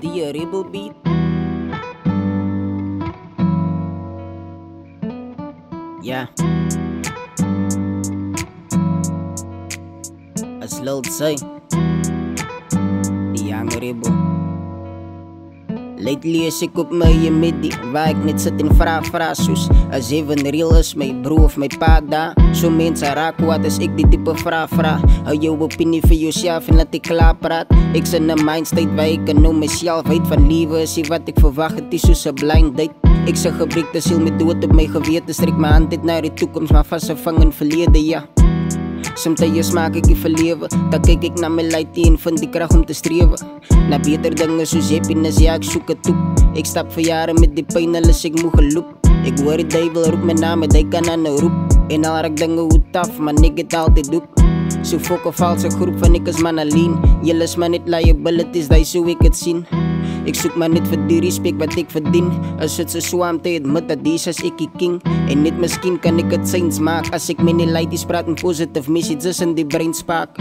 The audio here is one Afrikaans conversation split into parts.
die rebel beat? Yeah. As Lil say, die young rebel. Lately is ek op my midi, waar ek net sit en vra soos as even real is my bro of my pa daar. So mense raak wat as ek die type vra. Hou jou opinie vir jouself en laat ek klaar praat. Ek's in 'n mindstate waar ek kan nou myself uit van liewe is wat ek verwag het is soos 'n blind date. Ek se gebrekte siel met dood op my gewete, strik my hand uit na die toekoms maar vasgevang in verlede, ja. Somtijds maak ek die verlewe, dan kyk ek na my lightie en vind die krag om te strewe na beter dinge soos happiness, ja ek soek het toe. Ek stap vir jare met die pijn, al is ek moe geloop. Ek hoor die duivel roep my naam en hy kan aan nou roep. En al raak dinge hoe taf, maar ek het altyd doep. So fok 'n valse groep van ek is man alleen. Julle is maar net liabilities, die so ek het sien. Ek soek maar net vir die respect wat ek verdien. As dit so swam te admit dat Jesus ek die king. En net miskien kan ek het signs maak as ek met die lighties praat en positive messages in die brain spark.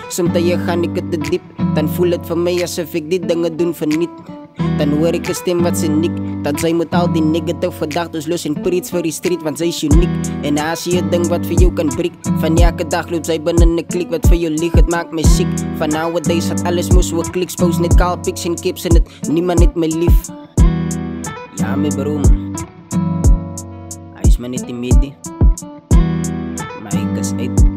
Somtijds gaan ek het te diep, dan voel het vir my asof ek die dinge doen verniet. Dan hoor ek 'n stem wat sê nik, dat sy moet al die negative gedagtes los en preach vir die street, want sy is uniek. En as jy 'n ding wat vir jou kan breek, van elke dag loop sy binne 'n klik wat vir jou lieg, het maak my siek. Van nowadays het alles moes so kliks, post net kaal pics en caps en het niemand net my lief. Ja my bro man, hy is maar net die midi, maar ek is uit.